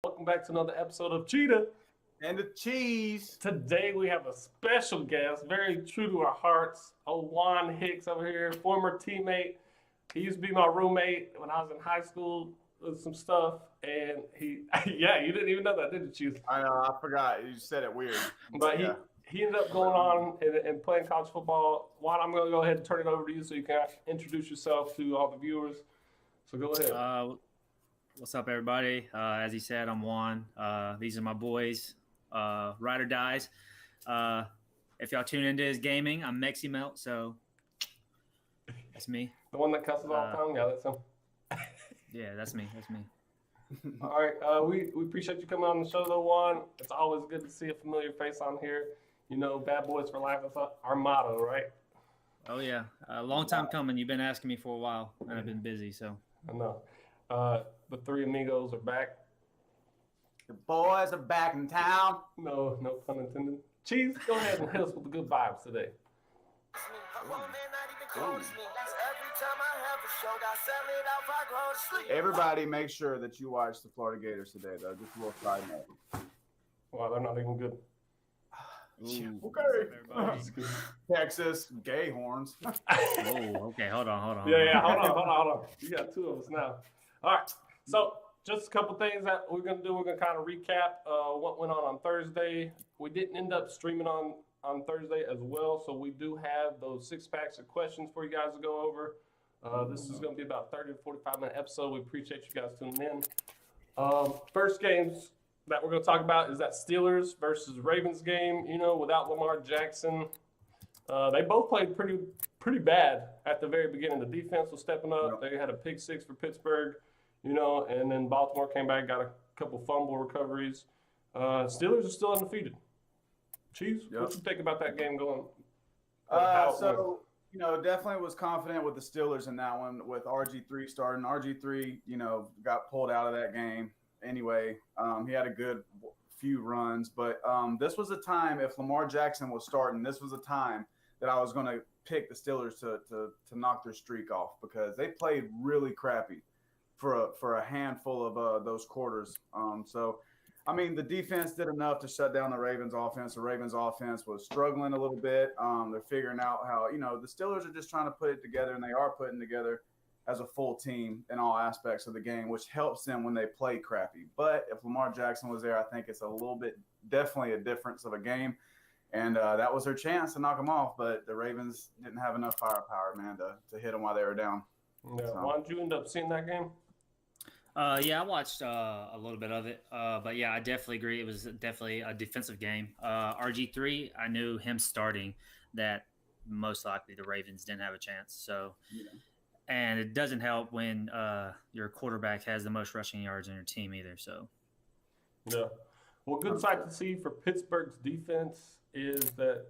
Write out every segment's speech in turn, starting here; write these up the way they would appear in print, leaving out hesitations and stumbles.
Welcome back to another episode of Cheetah. And the cheese. Today we have a special guest, very true to our hearts. Old Juan Hicks over here, former teammate. He used to be my roommate when I was in high school with some stuff. And yeah, you didn't even know that, did you, Chief? I know, I forgot. You said it weird. But he ended up going on and playing college football. Juan, I'm going to go ahead and turn it over to you so you can introduce yourself to all the viewers. So go ahead. What's up, everybody? As he said, I'm Juan. These are my boys, Ride or Dies. If y'all tune into his gaming, I'm Mexi Melt, so that's me. The one that cusses all the time? Yeah, that's him. Yeah, that's me. All right, we appreciate you coming on the show, though, Juan. It's always good to see a familiar face on here. You know, bad boys for life, that's our motto, right? Oh, yeah. A long time coming. You've been asking me for a while, and I've been busy, so. I know. The three amigos are back. The boys are back in town. No pun intended. Cheese, go ahead and hit us with the good vibes today. Everybody make sure that you watch the Florida Gators today, though. Just a little side note. Wow, they're not even good. Okay. Texas gay horns. Okay. Hold on. Yeah. Hold on. You got two of us now. All right. So just a couple things that we're gonna do. We're gonna kind of recap what went on Thursday. We didn't end up streaming on Thursday as well, so we do have those 6 packs of questions for you guys to go over. This is gonna be about 30 to 45-minute episode. We appreciate you guys tuning in. First games that we're going to talk about is that Steelers versus Ravens game. You know, without Lamar Jackson, they both played pretty bad at the very beginning. The defense was stepping up. They had a pick 6 for Pittsburgh, you know, and then Baltimore came back, got a couple fumble recoveries. Steelers are still undefeated. Chiefs, what you think about that game going? You know, definitely was confident with the Steelers in that one with RG3 starting. RG3, you know, got pulled out of that game. Anyway, he had a good few runs, but this was a time, if Lamar Jackson was starting, this was a time that I was going to pick the Steelers to knock their streak off because they played really crappy for a handful of those quarters. So, I mean, the defense did enough to shut down the Ravens offense. The Ravens offense was struggling a little bit. They're figuring out how, you know, the Steelers are just trying to put it together, and they are putting together as a full team in all aspects of the game, which helps them when they play crappy. But if Lamar Jackson was there, I think it's a little bit, definitely a difference of a game. And that was their chance to knock them off. But the Ravens didn't have enough firepower, man, to hit them while they were down. Yeah. Why did you end up seeing that game? Yeah, I watched a little bit of it. But, yeah, I definitely agree. It was definitely a defensive game. RG3, I knew him starting that most likely the Ravens didn't have a chance. So, yeah. And it doesn't help when your quarterback has the most rushing yards on your team either. So, yeah. Well, good sight to see for Pittsburgh's defense is that,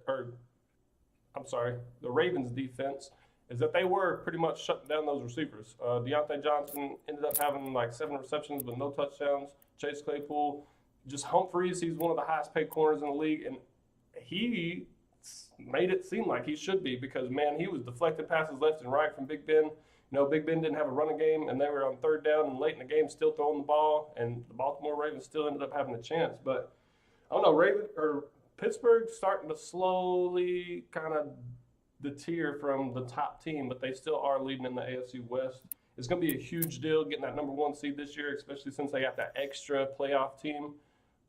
the Ravens' defense is that they were pretty much shutting down those receivers. Deontay Johnson ended up having like 7 receptions with no touchdowns. Chase Claypool, just Humphreys, he's one of the highest paid corners in the league, and he made it seem like he should be because, man, he was deflecting passes left and right from Big Ben. You know, Big Ben didn't have a running game, and they were on 3rd down and late in the game still throwing the ball, and the Baltimore Ravens still ended up having a chance. But I don't know, Pittsburgh starting to slowly kind of deter from the top team, but they still are leading in the AFC West. It's going to be a huge deal getting that number 1 seed this year, especially since they got that extra playoff team.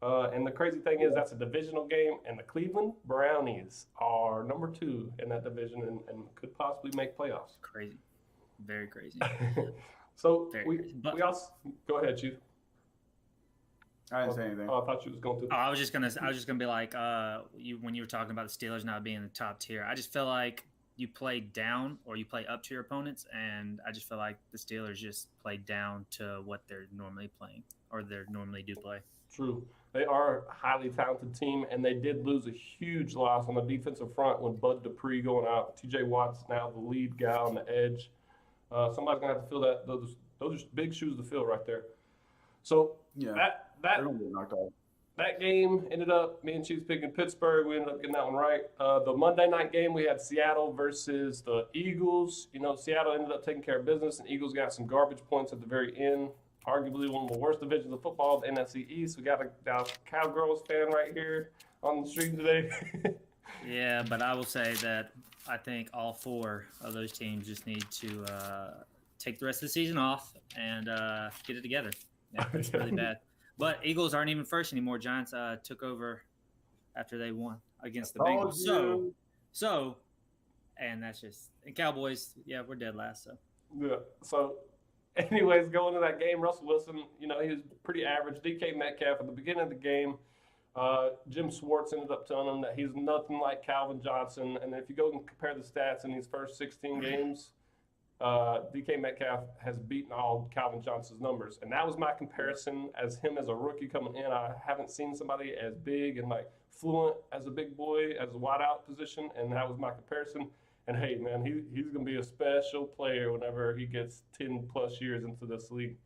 And the crazy thing is that's a divisional game, and the Cleveland Brownies are number 2 in that division and could possibly make playoffs. Crazy. Very crazy. So we also go ahead, Chief. I didn't say anything. Oh, I thought you was going to. I was just gonna be like, when you were talking about the Steelers not being in the top tier, I just feel like you play down or you play up to your opponents, and I just feel like the Steelers just play down to what they're normally playing or they normally do play. True. They are a highly talented team, and they did lose a huge loss on the defensive front with Bud Dupree going out. T.J. Watt's now the lead guy on the edge. Somebody's going to have to fill that. Those are big shoes to fill right there. So that game ended up, me and Chiefs picking Pittsburgh. We ended up getting that one right. The Monday night game, we had Seattle versus the Eagles. You know, Seattle ended up taking care of business, and Eagles got some garbage points at the very end. arguably one of the worst divisions of football, the NFC East. We got a Dallas Cowgirls fan right here on the stream today. Yeah, but I will say that I think all 4 of those teams just need to take the rest of the season off and get it together. Yeah, it's really bad. But Eagles aren't even first anymore. Giants took over after they won against the Bengals. So, and that's just and Cowboys. Yeah, we're dead last. So Yeah. So, anyways, going to that game, Russell Wilson, he was pretty average. DK Metcalf at the beginning of the game, Jim Schwartz ended up telling him that he's nothing like Calvin Johnson. And if you go and compare the stats in these first 16 games, DK Metcalf has beaten all Calvin Johnson's numbers. And that was my comparison as him as a rookie coming in. I haven't seen somebody as big and like fluent as a big boy, as a wideout position. And that was my comparison. And hey, man, he's going to be a special player whenever he gets 10 plus years into this league.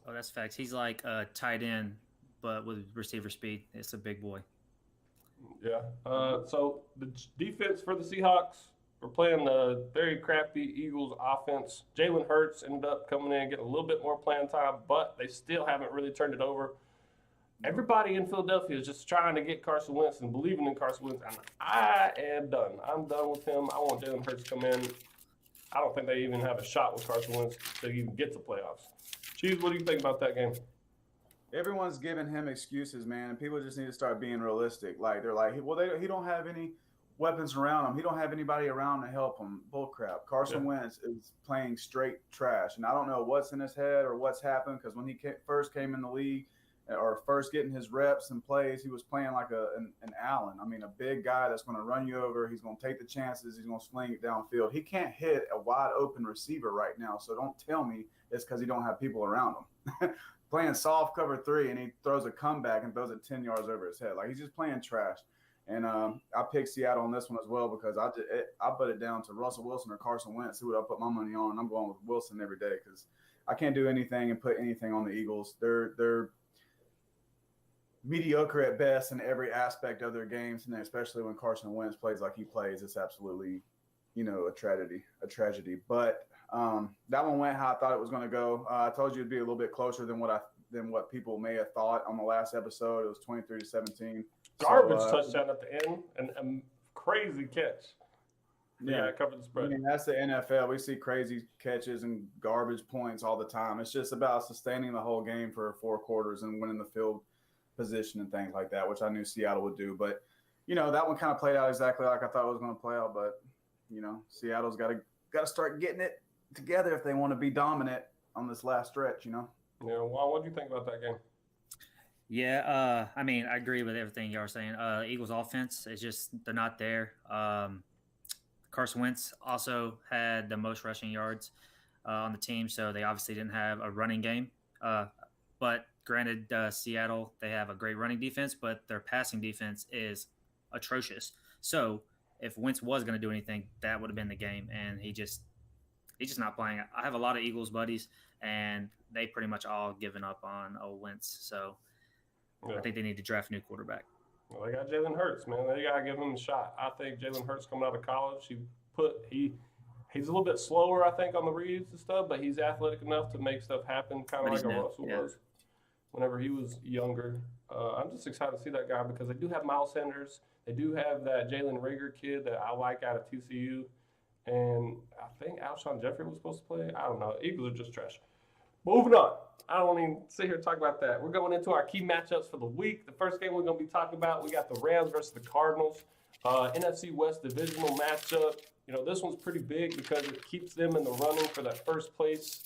Oh, that's facts. He's like a tight end, but with receiver speed. It's a big boy. Yeah. So the defense for the Seahawks, we're playing the very crappy Eagles offense. Jalen Hurts ended up coming in, getting a little bit more playing time, but they still haven't really turned it over. Everybody in Philadelphia is just trying to get Carson Wentz and believing in Carson Wentz, and I am done. I'm done with him. I want Jalen Hurts to come in. I don't think they even have a shot with Carson Wentz to even get to playoffs. Cheese, what do you think about that game? Everyone's giving him excuses, man, and people just need to start being realistic. Like they're like, well, he don't have any weapons around him. He don't have anybody around to help him. Bullcrap. Carson Wentz is playing straight trash, and I don't know what's in his head or what's happened because when he first came in the league or first getting his reps and plays, he was playing like an Allen. I mean, a big guy that's going to run you over. He's going to take the chances. He's going to sling it downfield. He can't hit a wide open receiver right now, so don't tell me it's because he don't have people around him. Playing soft cover 3, and he throws a comeback and throws it 10 yards over his head. Like, he's just playing trash. And I picked Seattle on this one as well because I put it down to Russell Wilson or Carson Wentz, who would I put my money on. I'm going with Wilson every day because I can't do anything and put anything on the Eagles. They're mediocre at best in every aspect of their games, and especially when Carson Wentz plays like he plays, it's absolutely, a tragedy. But that one went how I thought it was going to go. I told you it'd be a little bit closer than what people may have thought on the last episode. It was 23-17. Garbage touchdown at the end and crazy catch. Yeah, I covered the spread. I mean, that's the NFL. We see crazy catches and garbage points all the time. It's just about sustaining the whole game for 4 quarters and winning the field position and things like that, which I knew Seattle would do. But, that one kind of played out exactly like I thought it was going to play out. But, Seattle's got to start getting it together if they want to be dominant on this last stretch, Yeah, Juan, what do you think about that game? Yeah, I mean, I agree with everything y'all are saying. Eagles offense is just they're not there. Carson Wentz also had the most rushing yards on the team, so they obviously didn't have a running game. But granted, Seattle, they have a great running defense, but their passing defense is atrocious. So if Wentz was going to do anything, that would have been the game, and he's just not playing. I have a lot of Eagles buddies, and they pretty much all given up on Wentz. So I think they need to draft a new quarterback. Well, they got Jalen Hurts, man. They got to give him a shot. I think Jalen Hurts coming out of college, he's a little bit slower, I think, on the reads and stuff, but he's athletic enough to make stuff happen, kind of like a Russell was whenever he was younger. I'm just excited to see that guy because they do have Miles Sanders. They do have that Jalen Rager kid that I like out of TCU. And I think Alshon Jeffrey was supposed to play. I don't know. Eagles are just trash. Moving on. I don't even sit here and talk about that. We're going into our key matchups for the week. The first game we're going to be talking about, we got the Rams versus the Cardinals. NFC West divisional matchup. This one's pretty big because it keeps them in the running for that first place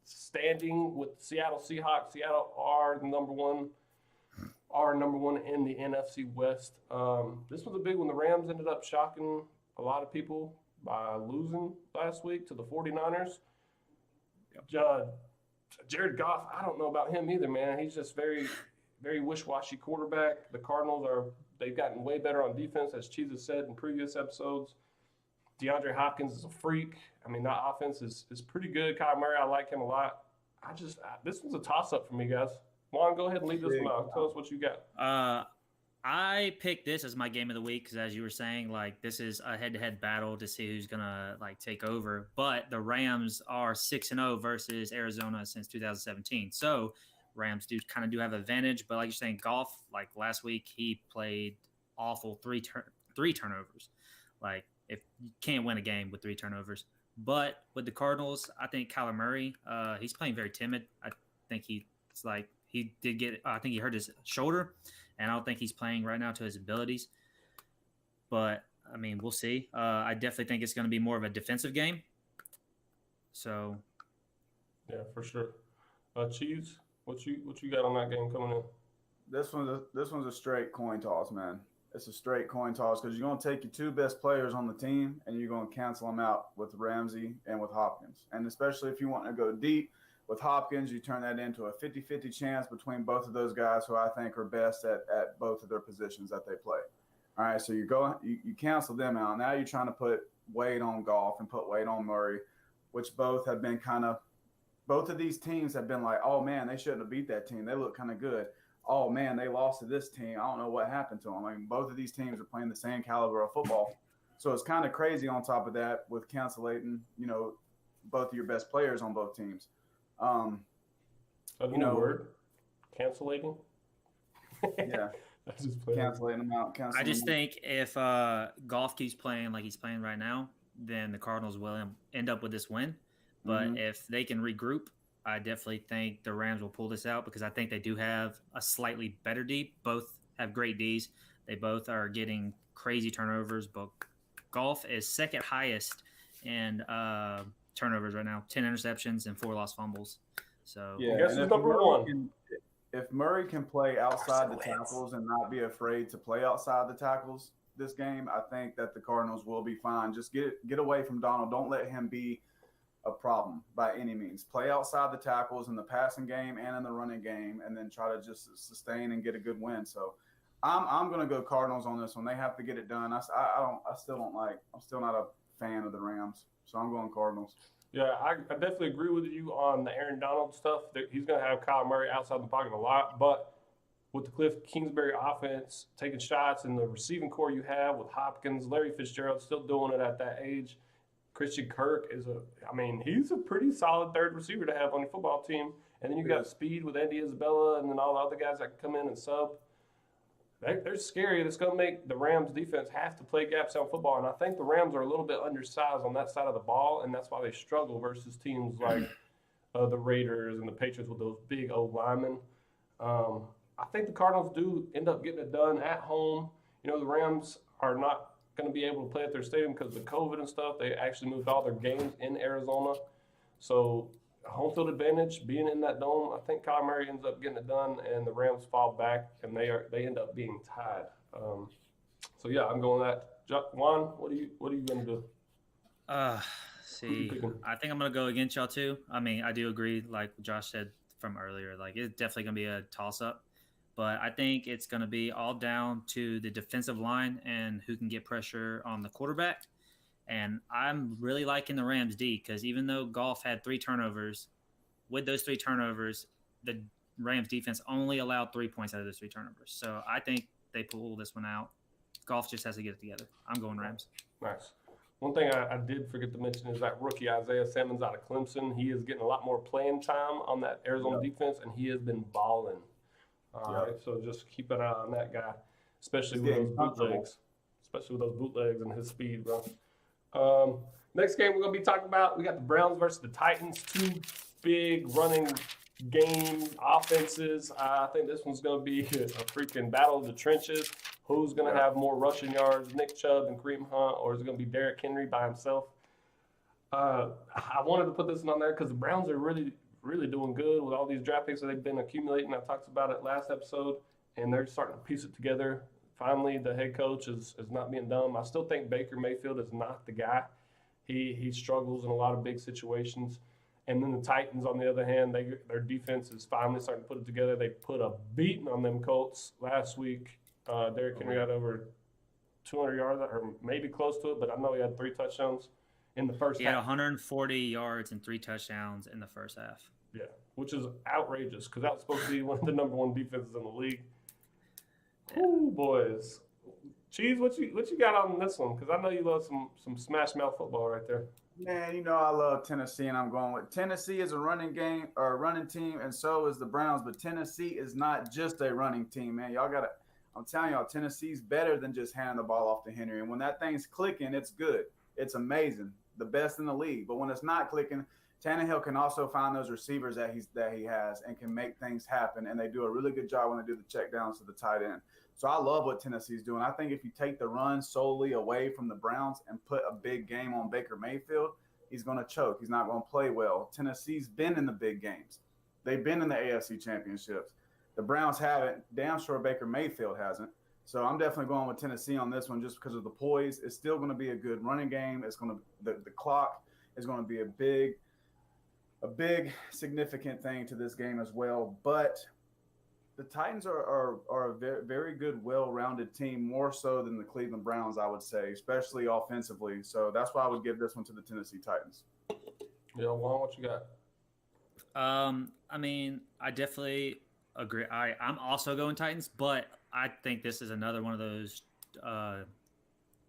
standing with Seattle Seahawks. Seattle are number one in the NFC West. This was a big one. The Rams ended up shocking a lot of people by losing last week to the 49ers. Jared Goff, I don't know about him either, man. He's just very, very wish-washy quarterback. The Cardinals they've gotten way better on defense, as Cheetah said in previous episodes. DeAndre Hopkins is a freak. I mean, that offense is pretty good. Kyle Murray, I like him a lot. This one's a toss-up for me, guys. Juan, go ahead and lead this one out. Tell us what you got. I picked this as my game of the week because, as you were saying, like this is a head-to-head battle to see who's gonna like take over. But the Rams are 6-0 versus Arizona since 2017, so Rams do have advantage. But like you're saying, golf like last week he played awful, three turnovers. Like if you can't win a game with three turnovers. But with the Cardinals, I think Kyler Murray, he's playing very timid. I think he did get. I think he hurt his shoulder, and I don't think he's playing right now to his abilities. But I mean, we'll see. I definitely think it's going to be more of a defensive game. So, Yeah, for sure. Cheese, what you got on that game coming in? This one's a straight coin toss, man. It's a straight coin toss because you're going to take your two best players on the team and you're going to cancel them out with Ramsey and with Hopkins. And especially if you want to go deep with Hopkins, you turn that into a 50-50 chance between both of those guys who I think are best at both of their positions that they play. All right, so you cancel them out. Now you're trying to put weight on Goff and put weight on Murray, which both have been both of these teams have been like, oh, man, they shouldn't have beat that team. They look kind of good. Oh, man, they lost to this team. I don't know what happened to them. I mean, both of these teams are playing the same caliber of football. So it's kind of crazy on top of that with canceling, both of your best players on both teams. Word? Cancellating? Yeah. Canceling them out. I just think if Goff keeps playing like he's playing right now, then the Cardinals will end up with this win. But if they can regroup, I definitely think the Rams will pull this out because I think they do have a slightly better D. Both have great Ds. They both are getting crazy turnovers, but Goff is second highest in turnovers right now, 10 interceptions and 4 lost fumbles. So I guess it's number one. If Murray can play outside the tackles and not be afraid to play outside the tackles this game, I think that the Cardinals will be fine. Just get away from Donald. Don't let him be a problem by any means. Play outside the tackles in the passing game and in the running game, and then try to just sustain and get a good win. So I'm going to go Cardinals on this one. They have to get it done. I'm still not a fan of the Rams, so I'm going Cardinals. Yeah, I definitely agree with you on the Aaron Donald stuff. He's going to have Kyle Murray outside the pocket a lot, but with the Cliff Kingsbury offense, taking shots and the receiving core you have with Hopkins, Larry Fitzgerald still doing it at that age. Christian Kirk he's a pretty solid third receiver to have on your football team. And then you got speed with Andy Isabella and then all the other guys that can come in and sub. They're scary. It's going to make the Rams defense have to play gaps out football. And I think the Rams are a little bit undersized on that side of the ball, and that's why they struggle versus teams like the Raiders and the Patriots with those big old linemen. I think the Cardinals do end up getting it done at home. The Rams are not going to be able to play at their stadium because of the COVID and stuff. They actually moved all their games in Arizona. So home field advantage, being in that dome, I think Kyler Murray ends up getting it done, and the Rams fall back, and they end up being tied. So yeah, I'm going with that. Juan, what are you going to do? I think I'm going to go against y'all too. I mean, I do agree, like Josh said from earlier, like it's definitely going to be a toss-up. But I think it's going to be all down to the defensive line and who can get pressure on the quarterback. And I'm really liking the Rams D because even though Goff had 3 turnovers, with those 3 turnovers, the Rams defense only allowed 3 points out of those 3 turnovers. So I think they pull this one out. Goff just has to get it together. I'm going Rams. Nice. One thing I did forget to mention is that rookie Isaiah Simmons out of Clemson. He is getting a lot more playing time on that Arizona defense, and he has been balling. All right, so just keep an eye on that guy, especially with those bootlegs and his speed, bro. Next game we're going to be talking about, we got the Browns versus the Titans, 2 big running game offenses. I think this one's going to be a freaking battle of the trenches. Who's going to have more rushing yards, Nick Chubb and Kareem Hunt, or is it going to be Derrick Henry by himself? I wanted to put this one on there because the Browns are really doing good with all these draft picks that they've been accumulating. I talked about it last episode, and they're starting to piece it together. Finally, the head coach is not being dumb. I still think Baker Mayfield is not the guy. He struggles in a lot of big situations. And then the Titans, on the other hand, their defense is finally starting to put it together. They put a beating on them Colts last week. Derrick Henry had over 200 yards, or maybe close to it, but I know he had 3 touchdowns in the first half. He had 140 yards and 3 touchdowns in the first half. Yeah, which is outrageous because that was supposed to be one of the number 1 defenses in the league. Ooh, boys. Cheese, what you got on this one? Because I know you love some smash mouth football right there. Man, you know I love Tennessee, and I'm going with Tennessee is a running game or a running team, and so is the Browns. But Tennessee is not just a running team, man. Y'all gotta. I'm telling y'all, Tennessee's better than just handing the ball off to Henry. And when that thing's clicking, it's good. It's amazing, the best in the league. But when it's not clicking, Tannehill can also find those receivers that he has and can make things happen. And they do a really good job when they do the check downs to the tight end. So I love what Tennessee's doing. I think if you take the run solely away from the Browns and put a big game on Baker Mayfield, he's going to choke. He's not going to play well. Tennessee's been in the big games. They've been in the AFC championships. The Browns haven't. Damn sure Baker Mayfield hasn't. So I'm definitely going with Tennessee on this one just because of the poise. It's still going to be a good running game. It's going to the clock is going to be a big significant thing to this game as well. But the Titans are a very, very good, well-rounded team, more so than the Cleveland Browns, I would say, especially offensively. So that's why I would give this one to the Tennessee Titans. Yeah, Juan, what you got? I mean, I definitely agree. I'm also going Titans, but I think this is another one of those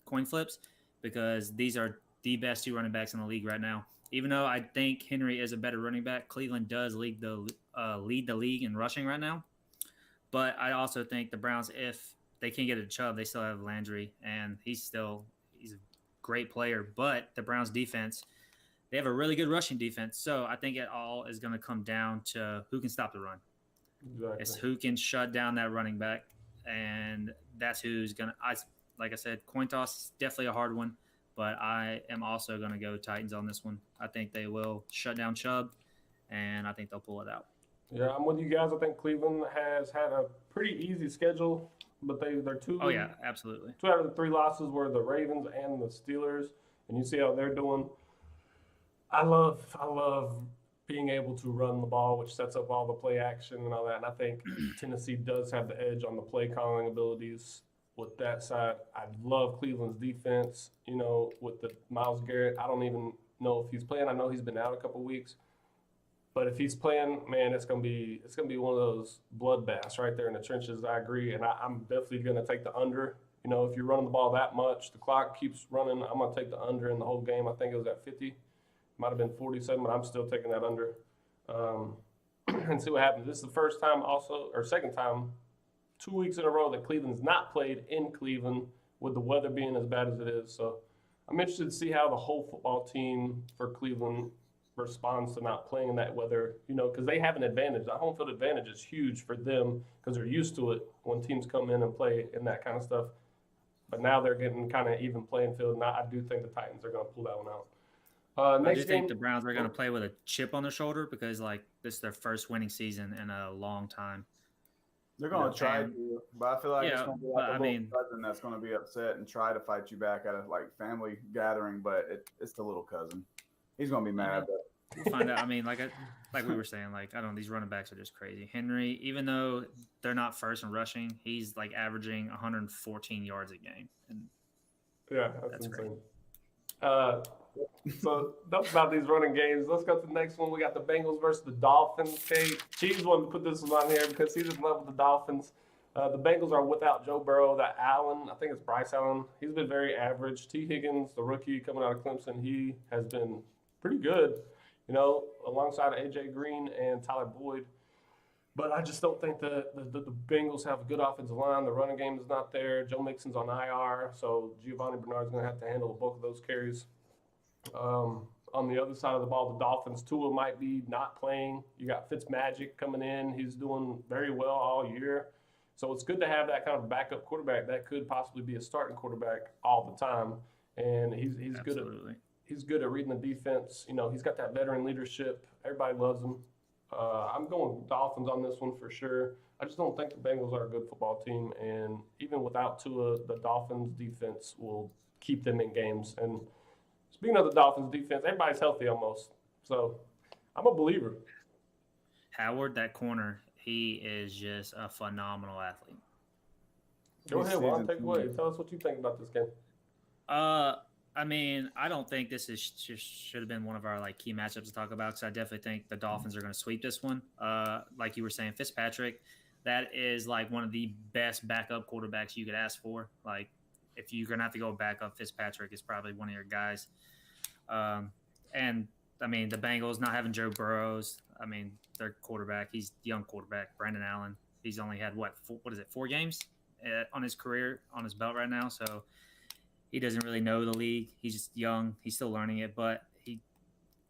coin flips because these are the best two running backs in the league right now. Even though I think Henry is a better running back, Cleveland does lead the league in rushing right now. But I also think the Browns, if they can't get a Chubb, they still have Landry, and he's a great player. But the Browns defense, they have a really good rushing defense. So I think it all is going to come down to who can stop the run. Exactly. It's who can shut down that running back, and that's who's going to – like I said, coin toss is definitely a hard one, but I am also going to go Titans on this one. I think they will shut down Chubb, and I think they'll pull it out. Yeah, I'm with you guys. I think Cleveland has had a pretty easy schedule, but they're two. Oh yeah, absolutely. 2 out of the 3 losses were the Ravens and the Steelers, and you see how they're doing. I love being able to run the ball, which sets up all the play action and all that. And I think Tennessee does have the edge on the play calling abilities with that side. I love Cleveland's defense. You know, with the Myles Garrett, I don't even know if he's playing. I know he's been out a couple weeks. But if he's playing, man, it's gonna be one of those bloodbaths right there in the trenches. I agree, and I'm definitely gonna take the under. You know, if you're running the ball that much, the clock keeps running. I'm gonna take the under in the whole game. I think it was at 50, might have been 47, but I'm still taking that under, and see what happens. This is the first time, also or second time, 2 weeks in a row that Cleveland's not played in Cleveland with the weather being as bad as it is. So I'm interested to see how the whole football team for Cleveland responds to not playing in that weather, you know, because they have an advantage. The home field advantage is huge for them because they're used to it when teams come in and play in that kind of stuff. But now they're getting kind of even playing field, and I do think the Titans are going to pull that one out. I do think the Browns are going to play with a chip on their shoulder because, like, this is their first winning season in a long time. They're going to try to, but I feel like it's going to be like a little cousin that's going to be upset and try to fight you back at a family gathering, but it's the little cousin. He's going to be mad. But we'll find out. I mean, like we were saying, like, I don't know, these running backs are just crazy. Henry, even though they're not first in rushing, he's like averaging 114 yards a game. And yeah, that's insane. So that's about these running games. Let's go to the next one. We got the Bengals versus the Dolphins. Okay, Cheese wanted to put this one on here because he's in love with the Dolphins. The Bengals are without Joe Burrow. That Allen, I think it's Bryce Allen, he's been very average. T. Higgins, the rookie coming out of Clemson, he has been pretty good, you know, alongside A.J. Green and Tyler Boyd. But I just don't think the Bengals have a good offensive line. The running game is not there. Joe Mixon's on IR, so Giovanni Bernard's going to have to handle the bulk of those carries. On the other side of the ball, the Dolphins, Tua might be not playing. You got Fitzmagic coming in. He's doing very well all year. So it's good to have that kind of backup quarterback that could possibly be a starting quarterback all the time. And he's good at he's good at reading the defense. You know, he's got that veteran leadership. Everybody loves him. I'm going Dolphins on this one for sure. I just don't think the Bengals are a good football team. And even without Tua, the Dolphins defense will keep them in games. And speaking of the Dolphins defense, everybody's healthy almost. So I'm a believer. Howard, that corner, he is just a phenomenal athlete. Go ahead, Juan. Take it away. Tell us what you think about this game. I mean, I don't think this should have been one of our key matchups to talk about because I definitely think the Dolphins are going to sweep this one. Like you were saying, Fitzpatrick, that is like one of the best backup quarterbacks you could ask for. Like, if you're gonna have to go back up, Fitzpatrick is probably one of your guys. And I mean, the Bengals not having Joe Burrows. I mean, their quarterback, he's young quarterback, Brandon Allen. He's only had what is it, 4 games on his career on his belt right now. So he doesn't really know the league. He's just young. He's still learning it, but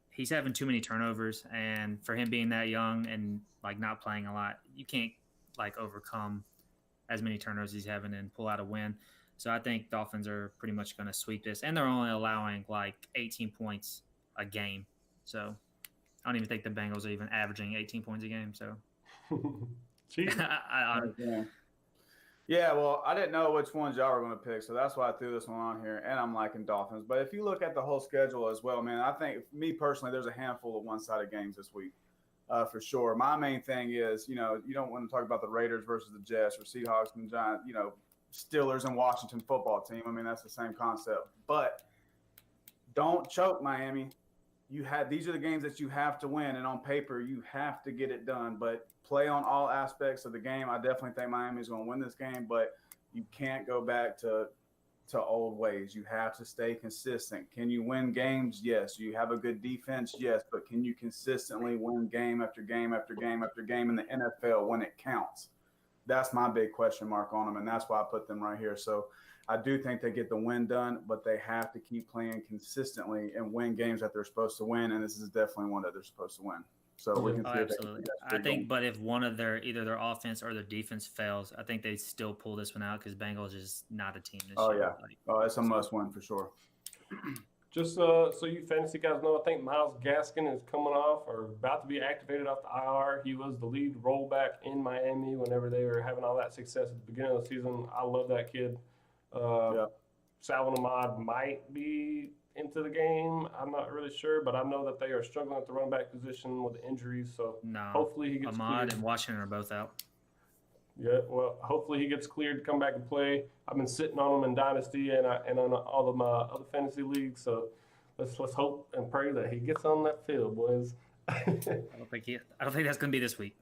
he's having too many turnovers. And for him being that young and like not playing a lot, you can't like overcome as many turnovers he's having and pull out a win. So I think Dolphins are pretty much going to sweep this, and they're only allowing like 18 points a game. So I don't even think the Bengals are even averaging 18 points a game. So Yeah, well, I didn't know which ones y'all were going to pick, so that's why I threw this one on here, and I'm liking Dolphins. But if you look at the whole schedule as well, man, I think, me personally, there's a handful of one-sided games this week, for sure. My main thing is, you don't want to talk about the Raiders versus the Jets or Seahawks and Giants, Steelers and Washington football team. I mean, that's the same concept. But don't choke, Miami. These are the games that you have to win, and on paper, you have to get it done. But play on all aspects of the game. I definitely think Miami is going to win this game, but you can't go back to old ways. You have to stay consistent. Can you win games? Yes. You have a good defense? Yes. But can you consistently win game after game after game after game in the NFL when it counts? That's my big question mark on them, and that's why I put them right here. So I do think they get the win done, but they have to keep playing consistently and win games that they're supposed to win, and this is definitely one that they're supposed to win. So we can see absolutely. I think, but if one of either their offense or their defense fails, I think they still pull this one out because Bengals is not a team this year. Yeah. It's a must-win for sure. Just so you fantasy guys know, I think Myles Gaskin is coming off or about to be activated off the IR. He was the lead rollback in Miami whenever they were having all that success at the beginning of the season. I love that kid. Salvon Ahmad might be into the game. I'm not really sure, but I know that they are struggling at the running back position with the injuries. So hopefully he gets Ahmad cleared. and Washington are both out. Yeah, well, hopefully he gets cleared to come back and play. I've been sitting on him in Dynasty and on all of my other fantasy leagues. So let's hope and pray that he gets on that field, boys. I don't think that's going to be this week.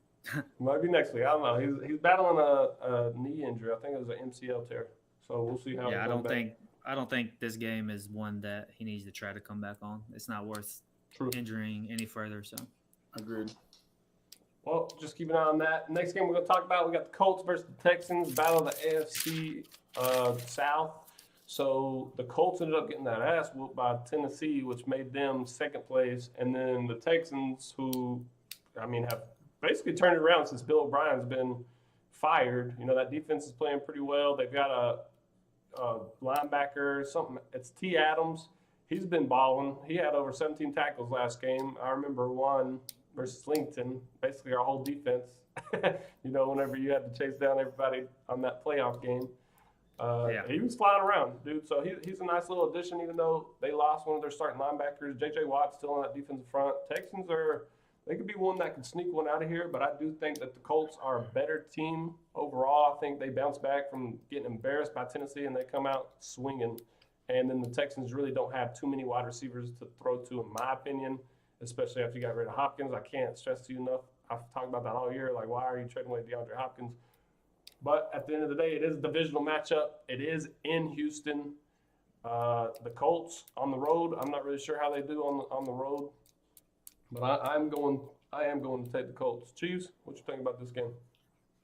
Might be next week. I don't know. He's battling a knee injury. I think it was an MCL tear. So we'll see how. Yeah, I don't think this game is one that he needs to try to come back on. It's not worth injuring any further. So agreed. Well, just keep an eye on that. Next game we're going to talk about, we got the Colts versus the Texans, battle of the AFC South. So the Colts ended up getting that ass whooped by Tennessee, which made them second place. And then the Texans, who, have basically turned it around since Bill O'Brien's been fired. That defense is playing pretty well. They've got a linebacker, it's T. Adams. He's been balling. He had over 17 tackles last game. I remember one versus Lincoln, basically our whole defense, whenever you had to chase down everybody on that playoff game. He was flying around, dude. So he's a nice little addition, even though they lost one of their starting linebackers. J.J. Watt's still on that defensive front. Texans they could be one that could sneak one out of here, but I do think that the Colts are a better team overall. I think they bounce back from getting embarrassed by Tennessee, and they come out swinging. And then the Texans really don't have too many wide receivers to throw to, in my opinion, especially after you got rid of Hopkins. I can't stress to you enough. I've talked about that all year. Like, why are you trading away DeAndre Hopkins? But at the end of the day, it is a divisional matchup. It is in Houston. The Colts on the road, I'm not really sure how they do on the road. But I am going to take the Colts. Chiefs, what you think about this game?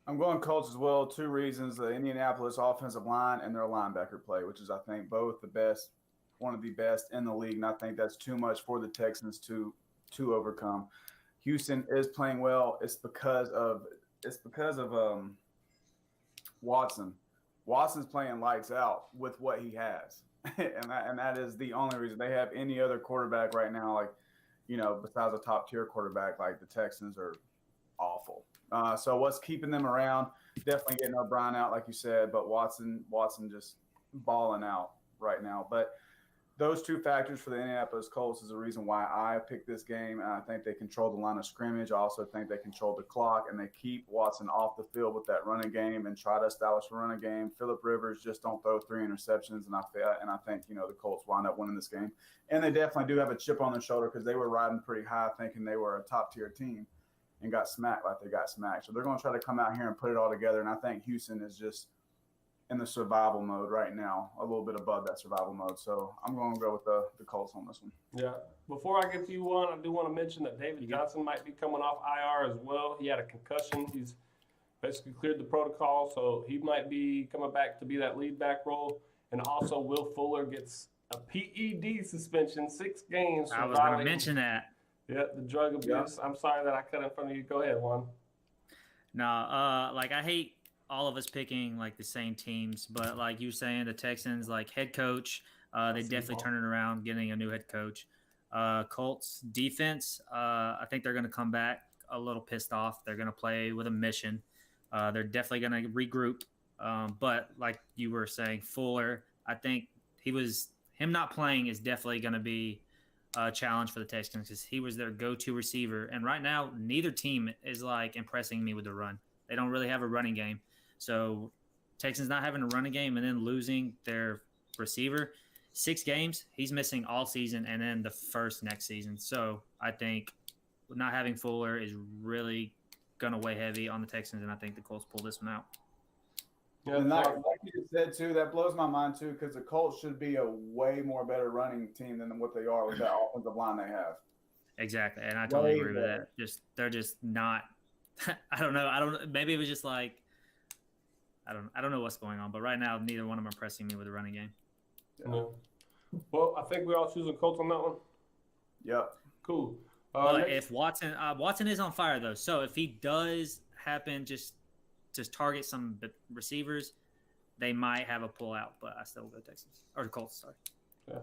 I'm going Colts as well. 2 reasons: the Indianapolis offensive line and their linebacker play, which is, I think, both the best, one of the best in the league. And I think that's too much for the Texans to overcome. Houston is playing well. It's because of Watson. Watson's playing lights out with what he has, and that is the only reason. They have any other quarterback right now, like, besides a top-tier quarterback, like the Texans are awful. So what's keeping them around? Definitely getting O'Brien out, like you said, but Watson just balling out right now. But those 2 factors for the Indianapolis Colts is the reason why I picked this game. And I think they control the line of scrimmage. I also think they control the clock, and they keep Watson off the field with that running game and try to establish a running game. Phillip Rivers just don't throw 3 interceptions, and I think the Colts wind up winning this game. And they definitely do have a chip on their shoulder because they were riding pretty high, thinking they were a top-tier team. and got smacked like they got smacked. So they're going to try to come out here and put it all together. And I think Houston is just in the survival mode right now, a little bit above that survival mode. So I'm going to go with the Colts on this one. Yeah. Before I get to you, Juan, I do want to mention that David Johnson might be coming off IR as well. He had a concussion. He's basically cleared the protocol, so he might be coming back to be that lead back role. And also, Will Fuller gets a PED suspension, 6 games. I was going to mention that. Yeah, the drug abuse. I'm sorry that I cut in front of you. Go ahead, Juan. No, like I hate all of us picking like the same teams, but like you saying, the Texans, like head coach, they definitely turn it around, getting a new head coach. Colts defense, I think they're going to come back a little pissed off. They're going to play with a mission. They're definitely going to regroup. But like you were saying, Fuller, I think him not playing is definitely going to be a challenge for the Texans because he was their go-to receiver. And right now, neither team is like impressing me with the run. They don't really have a running game. So Texans not having a running game and then losing their receiver, 6 games, he's missing all season and then the first next season. So I think not having Fuller is really going to weigh heavy on the Texans, and I think the Colts pull this one out. Yeah, and like you said, too, that blows my mind, too, because the Colts should be a way more better running team than what they are with that offensive line they have. Exactly, and I totally agree with that. They're just not – I don't know. Maybe it was just like – I don't know what's going on, but right now neither one of them are pressing me with a running game. Yeah. Well, I think we all choosing Colts on that one. Yep. Cool. But if Watson is on fire though, so if he does happen just target some receivers, they might have a pullout. But I still go Texans or the Colts. Sorry. Yeah. I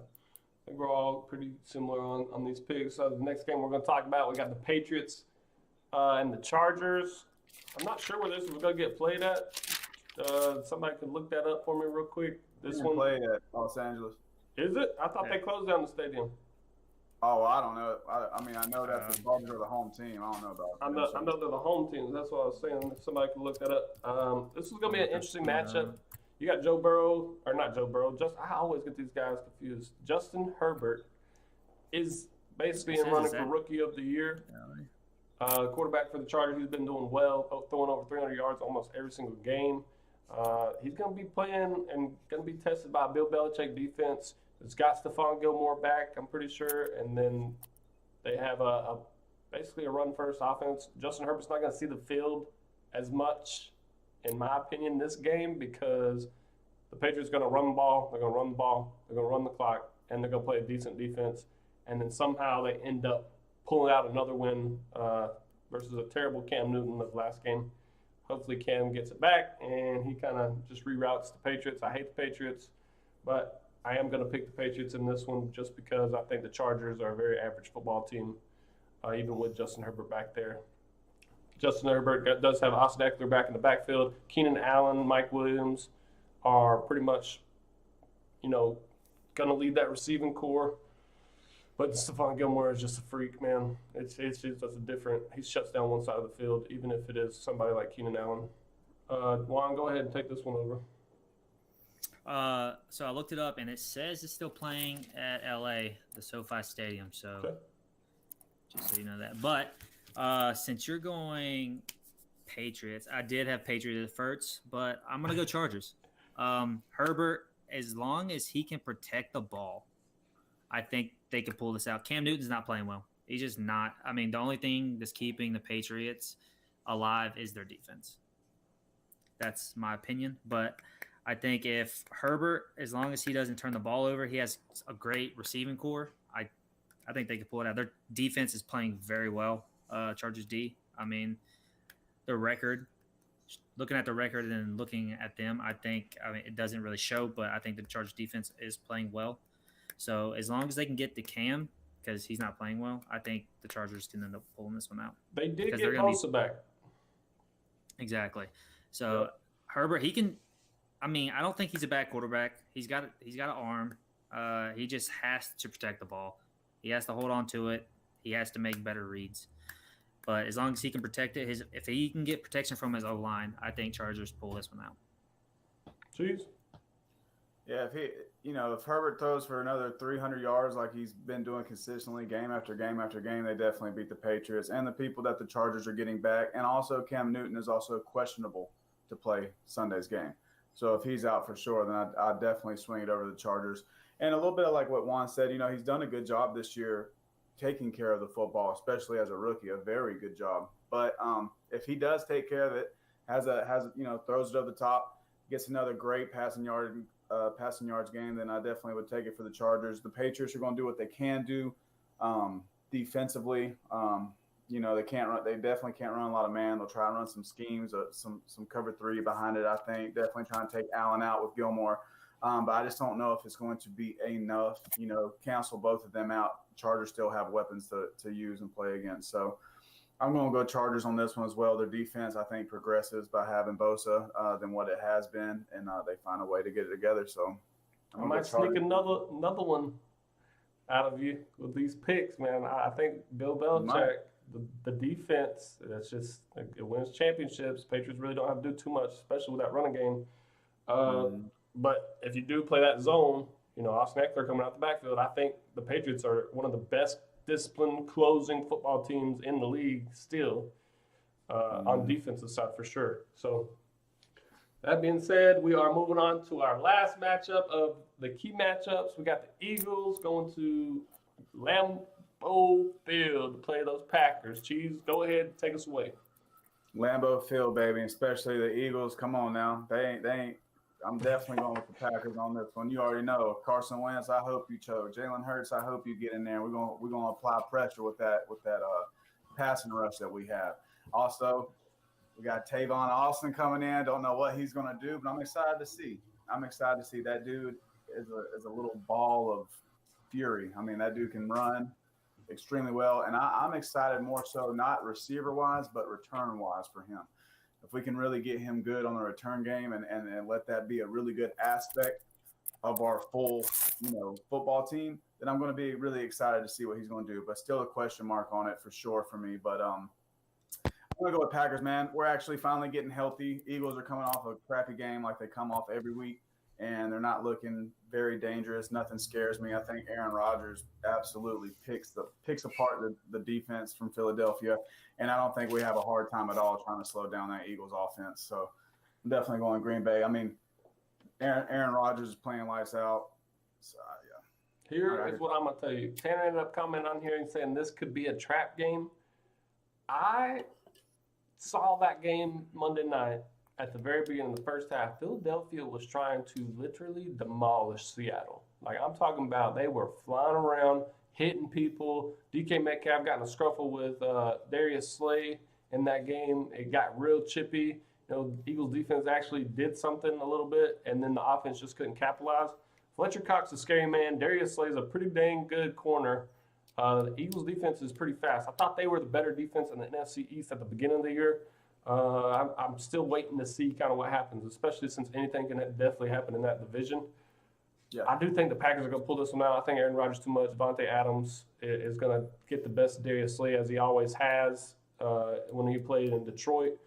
think we're all pretty similar on these picks. So the next game we're going to talk about, we got the Patriots and the Chargers. I'm not sure where this is going to get played at. Somebody could look that up for me real quick. This one played at Los Angeles. Is it? I thought they closed down the stadium. Oh, I don't know. I mean, I know that the Chargers are the home team. I don't know about. I know they're the home team. That's what I was saying. If somebody could look that up. This is going to be an interesting matchup. You got Joe Burrow, or not Joe Burrow. I always get these guys confused. Justin Herbert is basically in running for Rookie of the Year. Quarterback for the Chargers. He's been doing well, throwing over 300 yards almost every single game. He's going to be playing and going to be tested by Bill Belichick defense. It's got Stephon Gilmore back, I'm pretty sure, and then they have basically a run-first offense. Justin Herbert's not going to see the field as much, in my opinion, this game because the Patriots are going to run the ball, they're going to run the ball, they're going to run the clock, and they're going to play a decent defense. And then somehow they end up pulling out another win versus a terrible Cam Newton of last game. Hopefully Cam gets it back, and he kind of just reroutes the Patriots. I hate the Patriots, but I am going to pick the Patriots in this one just because I think the Chargers are a very average football team, even with Justin Herbert back there. Justin Herbert does have Austin Eckler back in the backfield. Keenan Allen, Mike Williams are pretty much, going to lead that receiving core. But Stephon Gilmore is just a freak, man. It's just a different. He shuts down one side of the field, even if it is somebody like Keenan Allen. Juan, go ahead and take this one over. So I looked it up, and it says it's still playing at LA, the SoFi Stadium. So just so you know that. But since you're going Patriots, I did have Patriots at first, but I'm gonna go Chargers. Herbert, as long as he can protect the ball, I think they could pull this out. Cam Newton's not playing well. He's just not. I mean, the only thing that's keeping the Patriots alive is their defense. That's my opinion, but I think if Herbert, as long as he doesn't turn the ball over, he has a great receiving core. I think they could pull it out. Their defense is playing very well. Chargers D. I mean, their record. Looking at the record and looking at them, I mean, it doesn't really show, but I think the Chargers defense is playing well. So as long as they can get the Cam, because he's not playing well, I think the Chargers can end up pulling this one out. They did get Bosa back. Exactly. So Herbert, he can. I mean, I don't think he's a bad quarterback. He's got an arm. He just has to protect the ball. He has to hold on to it. He has to make better reads. But as long as he can protect it, if he can get protection from his O-line, I think Chargers pull this one out. Jeez. Yeah, if Herbert throws for another 300 yards like he's been doing consistently game after game after game, they definitely beat the Patriots and the people that the Chargers are getting back. And also, Cam Newton is also questionable to play Sunday's game. So if he's out for sure, then I'd definitely swing it over to the Chargers. And a little bit of like what Juan said, he's done a good job this year taking care of the football, especially as a rookie, a very good job. But if he does take care of it, throws it over the top, gets another great passing yards game, then I definitely would take it for the Chargers. The Patriots are going to do what they can do defensively. They can't run. They definitely can't run a lot of man. They'll try and run some schemes, some cover three behind it. I think definitely try and take Allen out with Gilmore. But I just don't know if it's going to be enough. Cancel both of them out. Chargers still have weapons to use and play against. So I'm going to go Chargers on this one as well. Their defense, I think, progresses by having Bosa than what it has been, and they find a way to get it together. So I might sneak another one out of you with these picks, man. I think Bill Belichick, the defense, that's just it wins championships. Patriots really don't have to do too much, especially with that running game. But if you do play that zone, Austin Eckler coming out the backfield, I think the Patriots are one of the best disciplined closing football teams in the league still on defensive side for sure. So that being said, we are moving on to our last matchup of the key matchups. We got the Eagles going to Lambeau Field to play those Packers. Cheese, go ahead and take us away. Lambeau Field, baby, especially the Eagles. Come on now. They ain't. I'm definitely going with the Packers on this one. You already know Carson Wentz. I hope you choke. Jalen Hurts. I hope you get in there. We're gonna apply pressure with that passing rush that we have. Also, we got Tavon Austin coming in. Don't know what he's gonna do, but I'm excited to see. That dude is a little ball of fury. I mean, that dude can run extremely well, and I'm excited more so not receiver wise, but return wise for him. If we can really get him good on the return game and let that be a really good aspect of our full, football team, then I'm going to be really excited to see what he's going to do. But still a question mark on it for sure for me. But I'm going to go with Packers, man. We're actually finally getting healthy. Eagles are coming off a crappy game like they come off every week, and they're not looking very dangerous. Nothing scares me. I think Aaron Rodgers absolutely picks apart the defense from Philadelphia, and I don't think we have a hard time at all trying to slow down that Eagles offense. So I'm definitely going Green Bay. I mean, Aaron Rodgers is playing lights out. So, yeah. Here is what I'm going to tell you. Tanner ended up commenting on here and saying this could be a trap game. I saw that game Monday night. At the very beginning of the first half, Philadelphia was trying to literally demolish Seattle. Like, I'm talking about they were flying around, hitting people. DK Metcalf got in a scuffle with Darius Slay in that game. It got real chippy. Eagles defense actually did something a little bit, and then the offense just couldn't capitalize. Fletcher Cox is a scary man. Darius Slay is a pretty dang good corner. The Eagles defense is pretty fast. I thought they were the better defense in the NFC East at the beginning of the year. I'm still waiting to see kind of what happens, especially since anything can definitely happen in that division. Yeah. I do think the Packers are going to pull this one out. I think Aaron Rodgers too much. Devontae Adams is going to get the best of Darius Slay as he always has when he played in Detroit.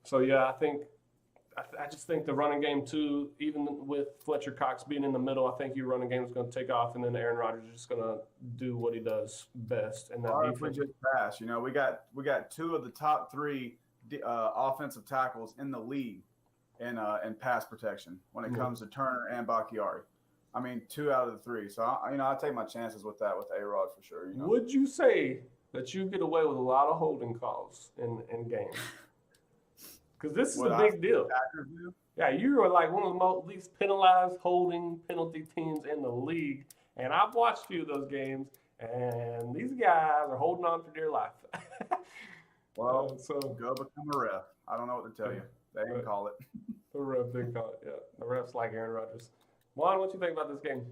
So, yeah, I just think the running game, too, even with Fletcher Cox being in the middle, I think your running game is going to take off, and then Aaron Rodgers is just going to do what he does best. And that defense. We just pass. We got two of the top three offensive tackles in the league in pass protection when it comes to Turner and Bakhtiari. I mean, 2 out of the 3. So I take my chances with that with A-Rod for sure. Would you say that you get away with a lot of holding calls in games? Because this is a big deal. Yeah, you are like one of the least penalized holding penalty teams in the league, and I've watched a few of those games, and these guys are holding on for dear life. Well, go become a ref. I don't know what to tell you. They didn't call it. The ref didn't call it, yeah. The refs like Aaron Rodgers. Juan, what you think about this game?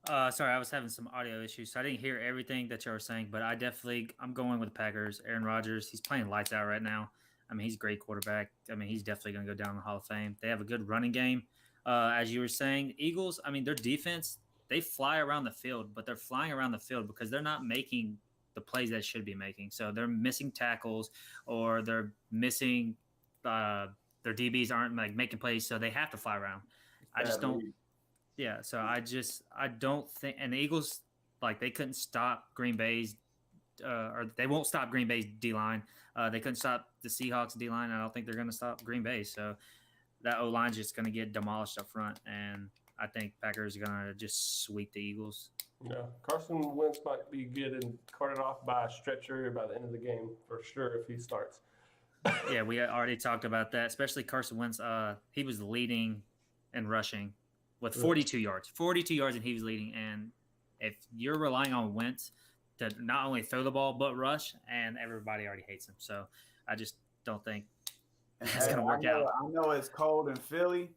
Sorry, I was having some audio issues, so I didn't hear everything that you were saying, but I'm going with the Packers. Aaron Rodgers, he's playing lights out right now. I mean, he's a great quarterback. I mean, he's definitely going to go down in the Hall of Fame. They have a good running game. As you were saying, Eagles, I mean, their defense, they fly around the field, but they're flying around the field because they're not making the plays that should be making. So they're missing tackles or they're missing their DBs aren't like making plays, so they have to fly around. I just don't Yeah, so I don't think, and the Eagles, like, they couldn't stop Green Bay's, or they won't stop Green Bay's D line. They couldn't stop the Seahawks D line. I don't think they're going to stop Green Bay. So that O line's just going to get demolished up front, and I think Packers are going to just sweep the Eagles. Yeah, Carson Wentz might be getting carted off by a stretcher by the end of the game for sure if he starts. Yeah, we already talked about that, especially Carson Wentz. He was leading in rushing with 42 yards. 42 yards, and he was leading. And if you're relying on Wentz to not only throw the ball but rush, and everybody already hates him. So I just don't think it's going to work out. I know it's cold in Philly,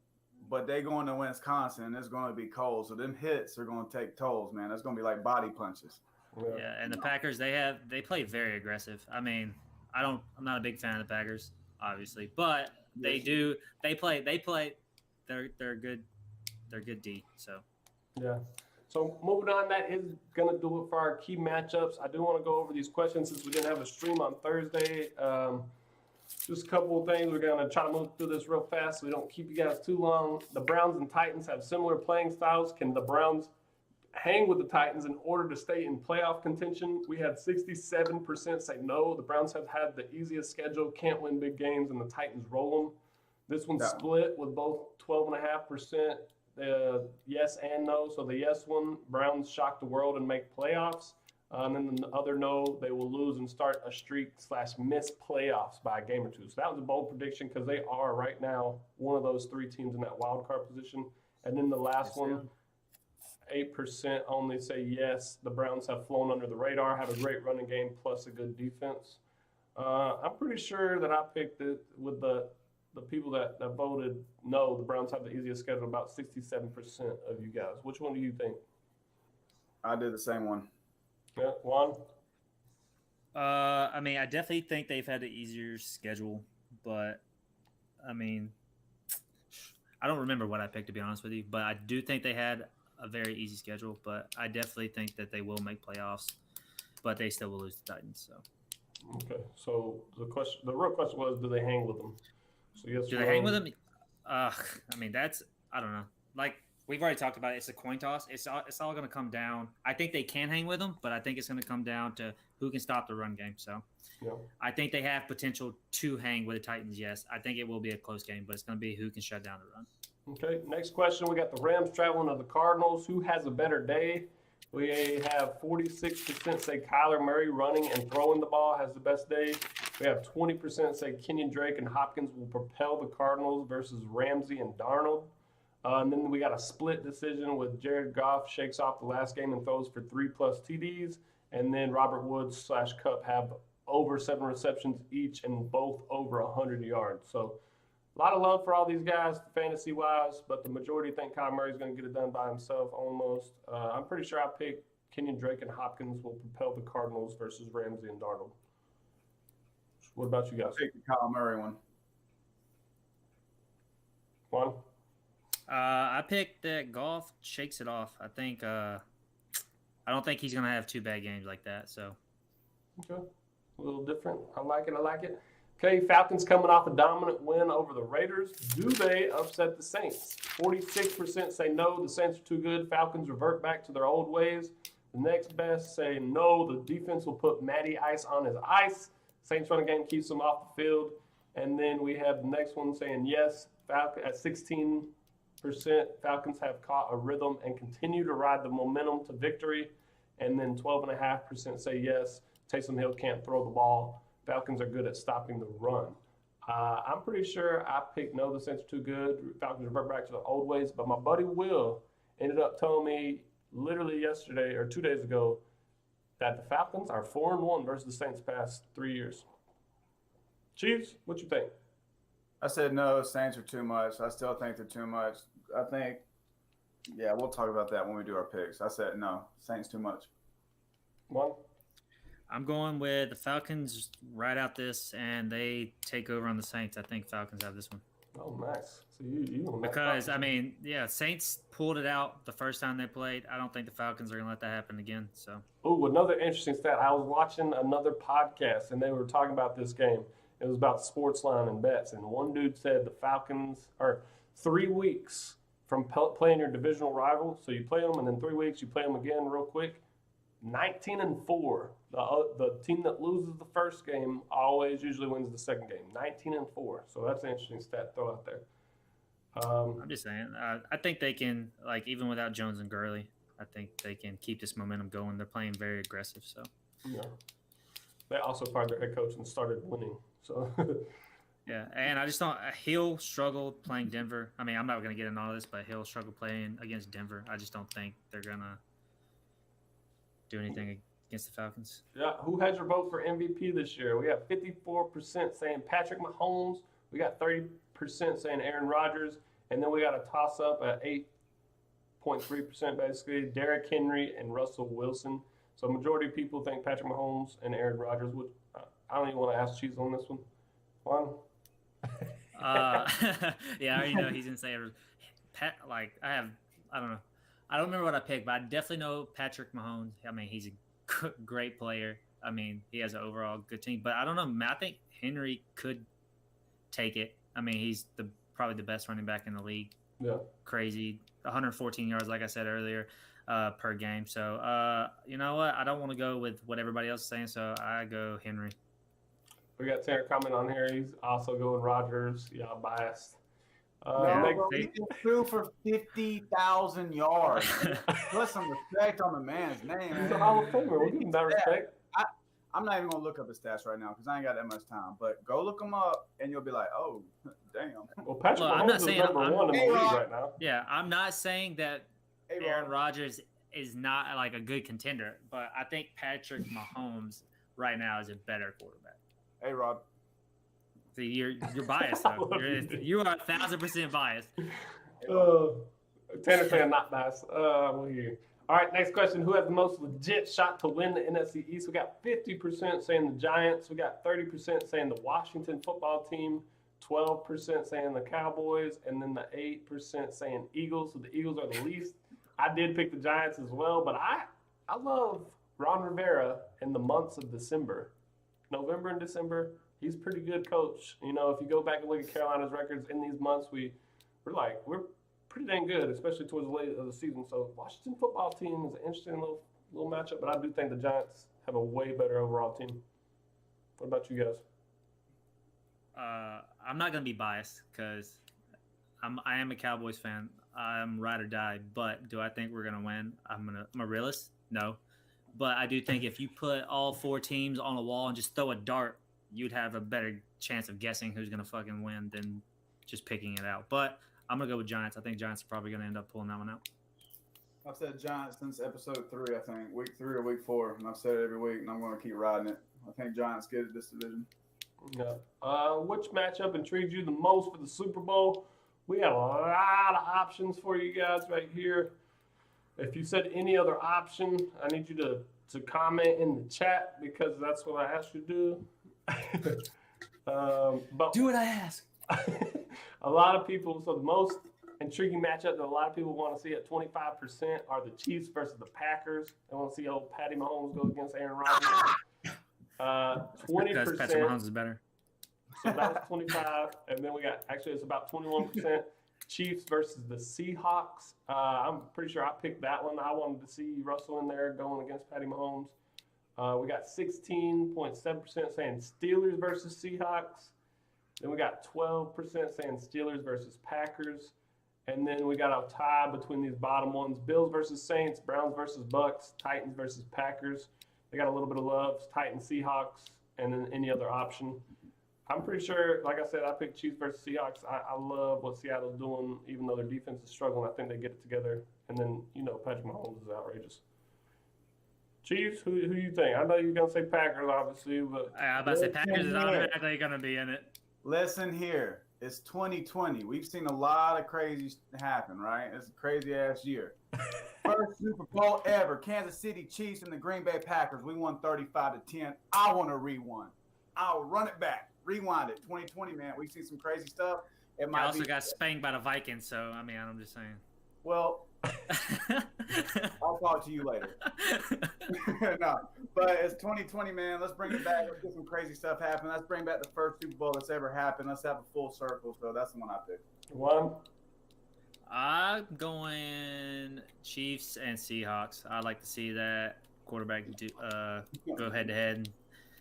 but they going to Wisconsin, and it's going to be cold. So them hits are going to take tolls, man. It's going to be like body punches. Yeah, and the Packers, they play very aggressive. I mean, I'm not a big fan of the Packers, obviously, but they play. They're good. They're good D. So yeah. So moving on, that is going to do it for our key matchups. I do want to go over these questions since we didn't have a stream on Thursday. Just a couple of things. We're going to try to move through this real fast so we don't keep you guys too long. The Browns and Titans have similar playing styles. Can the Browns hang with the Titans in order to stay in playoff contention? We had 67% say no. The Browns have had the easiest schedule, can't win big games, and the Titans roll them. This one's split with both 12.5% yes and no. So the yes one, Browns shock the world and make playoffs. And then the other no, they will lose and start a streak / miss playoffs by a game or two. So that was a bold prediction because they are right now one of those three teams in that wild card position. And then the last one, 8% only say yes. The Browns have flown under the radar, have a great running game plus a good defense. I'm pretty sure that I picked it with the people that voted no. The Browns have the easiest schedule, about 67% of you guys. Which one do you think? I did the same one. Yeah, Juan? I mean, I definitely think they've had an easier schedule, but I mean, I don't remember what I picked, to be honest with you, but I do think they had a very easy schedule, but I definitely think that they will make playoffs, but they still will lose to Titans. So okay, so the real question was, do they hang with them? So yes, do they hang with them? I mean, I don't know. Like we've already talked about it. It's a coin toss. It's all going to come down. I think they can hang with them, but I think it's going to come down to who can stop the run game. So yeah. I think they have potential to hang with the Titans. Yes, I think it will be a close game, but it's going to be who can shut down the run. Okay, next question. We got the Rams traveling to the Cardinals. Who has a better day? We have 46% say Kyler Murray running and throwing the ball has the best day. We have 20% say Kenyon Drake and Hopkins will propel the Cardinals versus Ramsey and Darnold. And then we got a split decision with Jared Goff shakes off the last game and throws for 3+ TDs. And then Robert Woods / Kupp have over 7 receptions each and both over 100 yards. So a lot of love for all these guys, fantasy-wise, but the majority think Kyler Murray's going to get it done by himself almost. I'm pretty sure I picked Kenyon Drake and Hopkins will propel the Cardinals versus Ramsey and Darnold. What about you guys? Take the Kyler Murray one. Juan? I picked that Goff shakes it off. I think I don't think he's going to have 2 bad games like that. So Okay, a little different. I like it. Okay, Falcons coming off a dominant win over the Raiders. Do they upset the Saints? 46% say no, the Saints are too good. Falcons revert back to their old ways. The next best say no, the defense will put Matty Ice on his ice. Saints running game keeps them off the field. And then we have the next one saying yes, Falcons at 16%. Falcons have caught a rhythm and continue to ride the momentum to victory. And then 12.5% say yes, Taysom Hill can't throw the ball. Falcons are good at stopping the run. I'm pretty sure I picked no, the Saints are too good. Falcons revert back to the old ways. But my buddy Will ended up telling me literally yesterday or 2 days ago that the Falcons are 4-1 versus the Saints past 3 years. Chiefs, what you think? I said no, Saints are too much. I still think they're too much. I think, yeah, we'll talk about that when we do our picks. I said no, Saints too much. One? I'm going with the Falcons right out this, and they take over on the Saints. I think Falcons have this one. Oh, nice. So you because, I mean, yeah, Saints pulled it out the first time they played. I don't think the Falcons are going to let that happen again. So. Oh, another interesting stat. I was watching another podcast, and they were talking about this game. It was about sports line and bets, and one dude said the Falcons are 3 weeks from playing your divisional rival. So you play them, and in 3 weeks you play them again real quick. 19-4. The team that loses the first game always usually wins the second game. 19-4. So that's an interesting stat to throw out there. I'm just saying. I think they can, like, even without Jones and Gurley, I think they can keep this momentum going. They're playing very aggressive. So yeah. They also fired their head coach and started winning. So yeah, and I just don't. Hill struggled playing Denver. I mean, I'm not going to get into all this, but Hill struggled playing against Denver. I just don't think they're going to do anything against the Falcons. yeah, who has your vote for MVP this year? We got 54% saying Patrick Mahomes. We got 30% saying Aaron Rodgers, and then we got a toss up at 8.3% basically Derrick Henry and Russell Wilson. So majority of people think Patrick Mahomes and Aaron Rodgers. Would I don't even want to ask Cheese on this one. Juan? Yeah, I already know he's insane. I don't know. I don't remember what I picked, but I definitely know Patrick Mahomes. I mean, he's a great player. I mean, he has an overall good team, but I don't know. I think Henry could take it. I mean, he's probably the best running back in the league. Yeah. Crazy. 114 yards, like I said earlier, per game. So, you know what? I don't want to go with what everybody else is saying, so I go Henry. We got Tanner comment on here. He's also going Rodgers. Yeah, biased. He threw for 50,000 yards. Put some respect on the man's name. He's a Hall of Famer. We'll give him that respect. I'm not even going to look up his stats right now because I ain't got that much time. But go look him up, and you'll be like, oh, damn. Well, Patrick Mahomes is number one in the league right now. Yeah, I'm not saying that Aaron Rodgers is not like a good contender, but I think Patrick Mahomes right now is a better quarterback. Hey, Rob. See, you're biased though. You are 1,000% biased. Tanner's saying not biased. We'll hear. All right, next question. Who has the most legit shot to win the NFC East? We got 50% saying the Giants. We got 30% saying the Washington football team, 12% saying the Cowboys, and then the 8% saying Eagles. So the Eagles are the least. I did pick the Giants as well, but I love Ron Rivera in the months of December. November and December, he's a pretty good coach. You know, if you go back and look at Carolina's records in these months, we're pretty dang good, especially towards the late of the season. So Washington football team is an interesting little matchup, but I do think the Giants have a way better overall team. What about you guys? I'm not going to be biased because I am a Cowboys fan. I'm ride or die, but do I think we're going to win? I'm a realist? No. But I do think if you put all four teams on a wall and just throw a dart, you'd have a better chance of guessing who's going to fucking win than just picking it out. But I'm going to go with Giants. I think Giants are probably going to end up pulling that one out. I've said Giants since episode 3, I think. Week 3 or week 4. And I've said it every week, and I'm going to keep riding it. I think Giants get it this division. Yeah. Which matchup intrigued you the most for the Super Bowl? We got a lot of options for you guys right here. If you said any other option, I need you to comment in the chat because that's what I asked you to do. But do what I ask. A lot of people, so the most intriguing matchup that a lot of people want to see at 25% are the Chiefs versus the Packers. They want to see old Patty Mahomes go against Aaron Rodgers. 20%. Because Patrick Mahomes is better. So that was 25, and then we got it's about 21%. Chiefs versus the Seahawks. I'm pretty sure I picked that one. I wanted to see Russell in there going against Patty Mahomes. We got 16.7% saying Steelers versus Seahawks. Then we got 12% saying Steelers versus Packers. And then we got a tie between these bottom ones. Bills versus Saints, Browns versus Bucks, Titans versus Packers. They got a little bit of love. Titans, Seahawks, and then any other option. I'm pretty sure, like I said, I picked Chiefs versus Seahawks. I love what Seattle's doing, even though their defense is struggling. I think they get it together. And then, Patrick Mahomes is outrageous. Chiefs, who you think? I know you're going to say Packers, obviously, but I'm about to say Packers is automatically going to be in it. Listen here. It's 2020. We've seen a lot of crazy happen, right? It's a crazy-ass year. First Super Bowl ever. Kansas City Chiefs and the Green Bay Packers. We won 35-10. I want to re-one. I'll run it back. Rewind it. 2020, man. We've seen some crazy stuff. It might also got spanked by the Vikings, so, I mean, I'm just saying. Well, I'll talk to you later. No, but it's 2020, man. Let's bring it back. Let's get some crazy stuff happen. Let's bring back the first Super Bowl that's ever happened. Let's have a full circle. So that's the one I picked. One. I'm going Chiefs and Seahawks. I like to see that quarterback go head to head.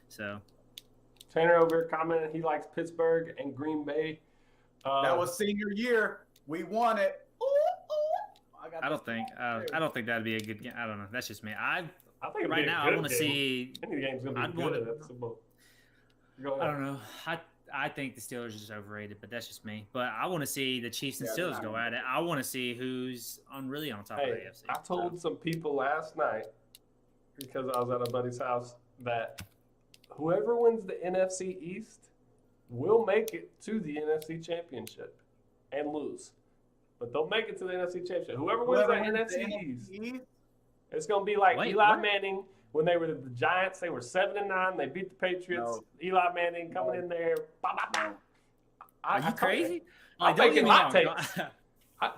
So Tanner over here commented he likes Pittsburgh and Green Bay. That was senior year. We won it. Ooh, ooh. I don't think that'd be a good game. I don't know. That's just me. I think it'd right be a now good I want to game. see. Any game's gonna be good. That's simple. Go ahead. I don't know. I think the Steelers are just overrated, but that's just me. But I want to see the Chiefs and Steelers go at it. I want to see who's really on top of the AFC. I told some people last night, because I was at a buddy's house, that whoever wins the NFC East will make it to the NFC Championship and lose. But they'll make it to the NFC Championship. Whoever wins the NFC East, it's going to be like Eli Manning. When they were the Giants, they were 7-9. They beat the Patriots. No. Eli Manning coming in there. Bah, bah, bah. Are you crazy? I'm making hot takes.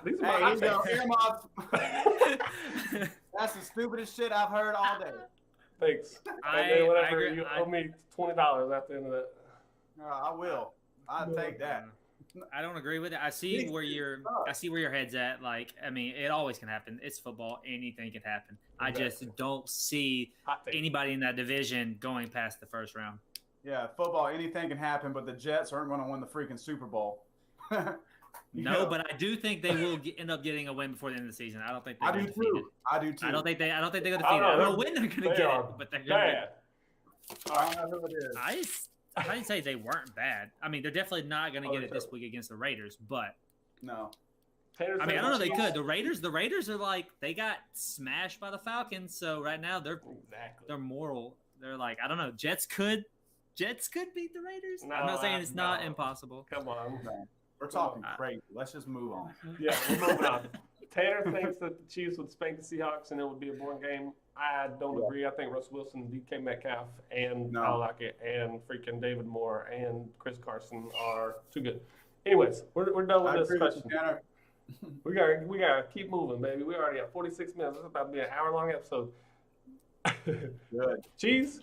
These are my hot takes. That's the stupidest shit I've heard all day. Thanks. You owe me $20 at the end of that. I will. I'll take that. I don't agree with it. I see where your head's at. Like, I mean, it always can happen. It's football. Anything can happen. Exactly. I just don't see anybody in that division going past the first round. Yeah, football. Anything can happen, but the Jets aren't going to win the freaking Super Bowl. No, but I do think they will end up getting a win before the end of the season. I don't think they're I do too. I don't think they're going to defeat it. I don't know when they're going to get it, but they're going to get it. I don't know who it is. I didn't say they weren't bad. I mean, they're definitely not going to get it this week against the Raiders, but no. I mean, I don't know. They could. The Raiders are like, they got smashed by the Falcons, so right now they're moral. They're like, I don't know. Jets could beat the Raiders. No, I'm not saying it's not impossible. Come on. No. We're talking crazy. Let's just move on. Yeah, we're moving on. Tanner thinks that the Chiefs would spank the Seahawks and it would be a boring game. I don't agree. I think Russell Wilson, DK Metcalf, and Tyler Lockett, and freaking David Moore, and Chris Carson are too good. Anyways, we're done with this question. We gotta keep moving, baby. We already have 46 minutes. This is about to be an hour-long episode. Good. Cheese,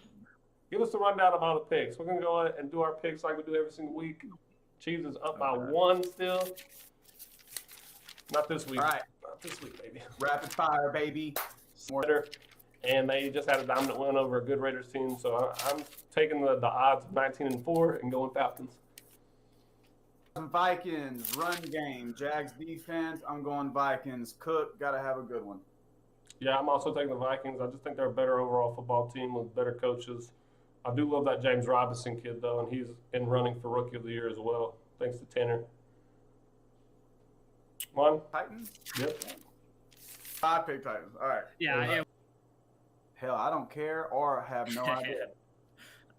give us a rundown of all the picks. We're gonna go ahead and do our picks like we do every single week. Cheese is up by 1 still. Not this week. All right. Not this week, baby. Rapid fire, baby. More. And they just had a dominant win over a good Raiders team. So I'm taking the odds of 19-4 and going Falcons. Vikings, run game. Jags defense, I'm going Vikings. Cook, got to have a good one. Yeah, I'm also taking the Vikings. I just think they're a better overall football team with better coaches. I do love that James Robinson kid, though, and he's in running for Rookie of the Year as well, thanks to Tanner. One? Titans? Yep. I pick Titans. All right. Yeah. Hell, I don't care or have no idea.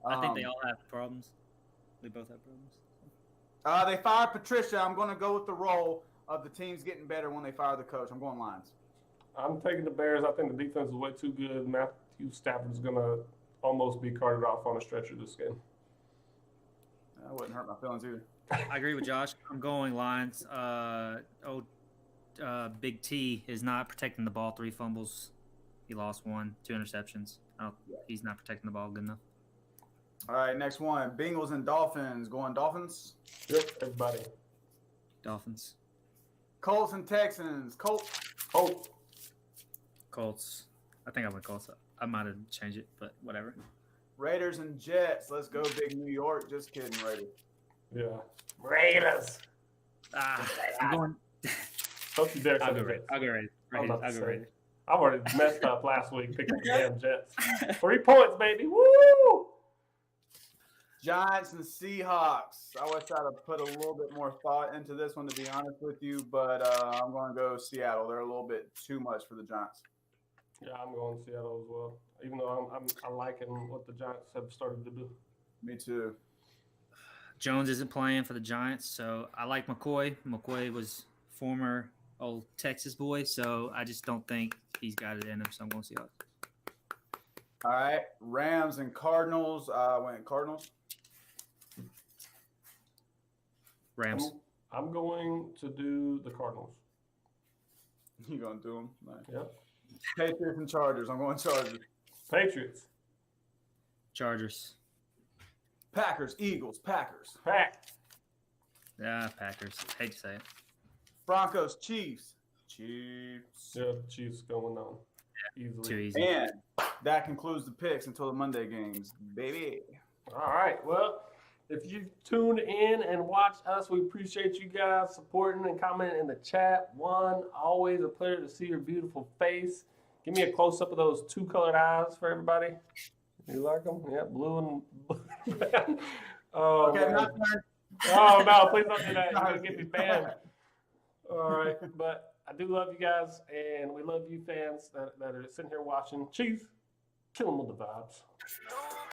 I think they all have problems. They both have problems. They fired Patricia. I'm going to go with the role of the team's getting better when they fire the coach. I'm going Lions. I'm taking the Bears. I think the defense is way too good. Matthew Stafford's going to almost be carted off on a stretcher this game. That wouldn't hurt my feelings either. I agree with Josh. I'm going Lions. Big T is not protecting the ball. 3 fumbles. He lost 1, 2 interceptions. He's not protecting the ball good enough. All right, next one. Bengals and Dolphins. Going Dolphins? Yep, everybody. Dolphins. Colts and Texans. Colts. I think I went Colts. I might have changed it, but whatever. Raiders and Jets. Let's go, big New York. Just kidding, Raiders. Yeah. Raiders. I'm going. Don't you dare. I'll go Raiders. I've already messed up last week picking the damn Jets. 3 points, baby. Woo! Giants and Seahawks. I wish I'd have put a little bit more thought into this one, to be honest with you, but I'm going to go Seattle. They're a little bit too much for the Giants. Yeah, I'm going Seattle as well, even though I'm liking what the Giants have started to do. Me too. Jones isn't playing for the Giants, so I like McCoy. McCoy was former old Texas boy, so I just don't think he's got it in him, so I'm going Seahawks. All right, Rams and Cardinals. I went Cardinals. Rams. I'm going to do the Cardinals. You going to do them? Nice. Yep. Patriots and Chargers. I'm going Chargers. Patriots. Chargers. Packers. Eagles. Packers. Pack. Yeah, Packers. Hate to say it. Broncos, Chiefs. Chiefs. Yeah, the Chiefs going on easily. Too easy. And that concludes the picks until the Monday games, baby. All right. Well, if you tuned in and watched us, we appreciate you guys supporting and commenting in the chat. Juan, always a pleasure to see your beautiful face. Give me a close up of those two colored eyes for everybody. You like them? Yeah, blue and blue. Oh, Okay, man. not Oh no, please don't do that. You're gonna get me banned. All right, but I do love you guys, and we love you fans that are sitting here watching. Chief, kill them with the vibes.